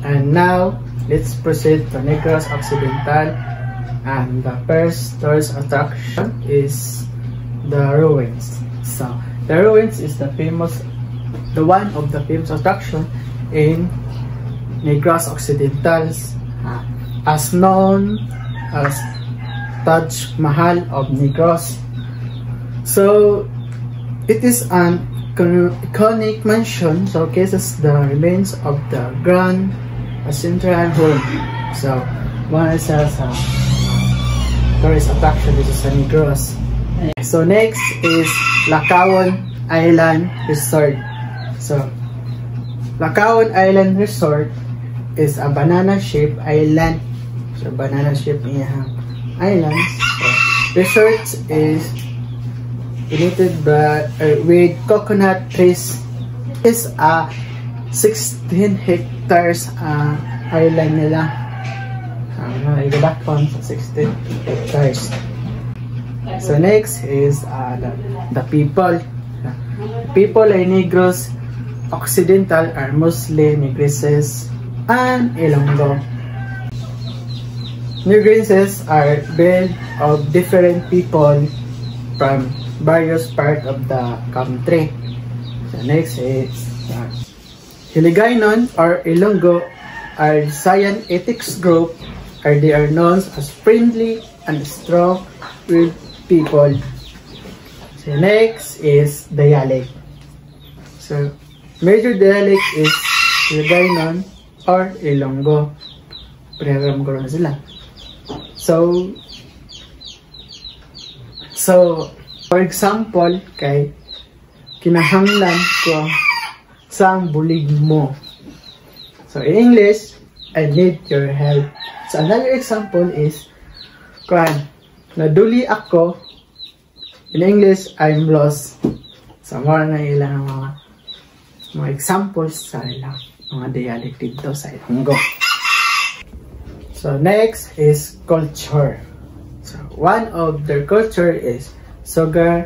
And now, let's proceed to Negros Occidental. And the first tourist attraction is the ruins. So, the ruins is the one of the famous attraction in Negros Occidental, as known as Taj Mahal of Negros. So, it is an iconic mansion showcases the remains of the Grand Assyrian home. So, one is a tourist attraction. This is Negros. So next is Lacaon Island Resort. So, Lacaon Island Resort is a banana-shaped island. So, banana-shaped island. So, resort is united with coconut trees. It's a 16 hectares island nila. Back on 16 hectares. So next is the people. People in Negros Occidental are mostly Negreses and Ilonggo. Negreses are built of different people from various parts of the country. So next is Hiligaynon or Ilonggo are Sayan ethics group, or they are known as friendly and strong with people. So next is dialect. So major dialect is Hiligaynon or Ilonggo. Parehong ko na sila. So for example, kay kinahanglan ko sang bulig mo. So in English, I need your help. So another example is naduli ako. In English, I'm lost. So more na ilang mga examples sa ilang mga dialect dito sa Ilonggo. So next is culture. So one of their culture is sugar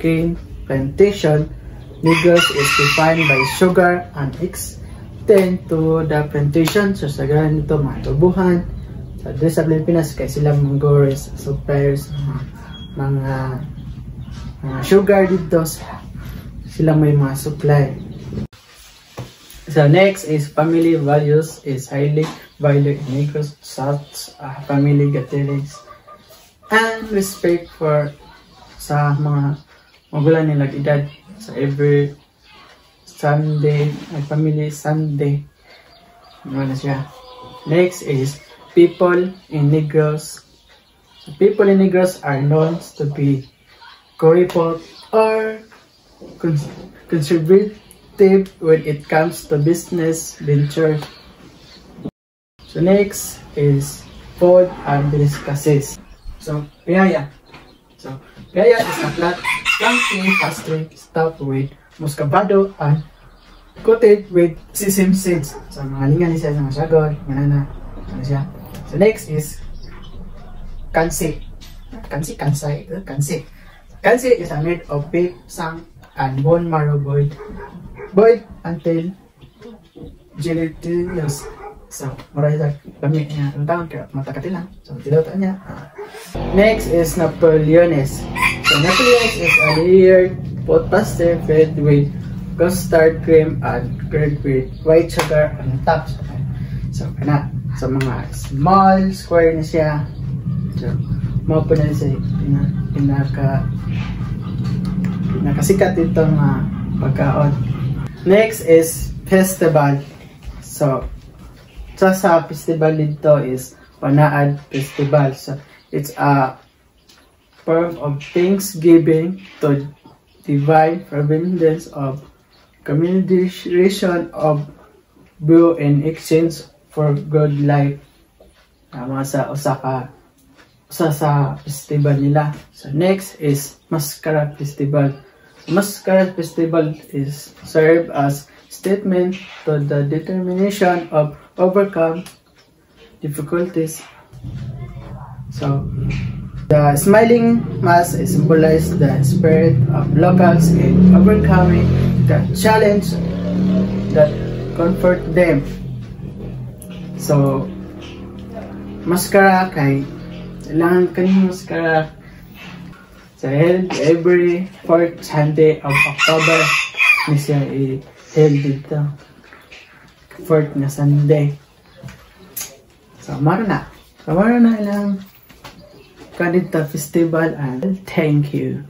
cane plantation. Negros is defined by sugar and extend to the plantation. So sa ganun ito mga tubuhan. So doon sa Pilipinas kaya sila mga suppliers mga sugar dito, sila may mga supply. So next is family values is highly valued in Negros, such family gatherings and respect for sa mga magulang nilang edad. So every Sunday, family Sunday, ano siya. Next is people in Negros. So people in Negros are known to be corrupt or conservative when it comes to business venture. So next is food and delicacies. So piyaya. So piyaya is a plantain pastry stuffed with muscovado and coated with sesame seeds. So mga lingan siya sa mga sagon, banana, ano siya. So next is kansi. Kansi is made of beef, sang, and bone marrow boiled until gelatinous. So, maray sa kami niya ang taon kaya matakati lang. So, tilautan niya. Next is Napoleones. So, Napoleones is a layered pot pastry fed with custard cream and curd with white sugar on top. So, sa mga small square na siya. So, mga po na siya pinakasikat itong pagkaon. Next is festival. So, sa festival dito is Panaad Festival. So, it's a form of thanksgiving to divine providence of communication of brew in exchange for good life. Mga sa festival nila. So next is Masquerade Festival. Masquerade Festival is served as statement to the determination of overcome difficulties. So the smiling mask symbolizes the spirit of locals in overcoming the challenge that confront them. So, maskara kay kailangan kaning maskara sa held every 4th Sunday of October ni siya i-held dito. 4th na Sunday. So, maro na ilang kanita festival and thank you.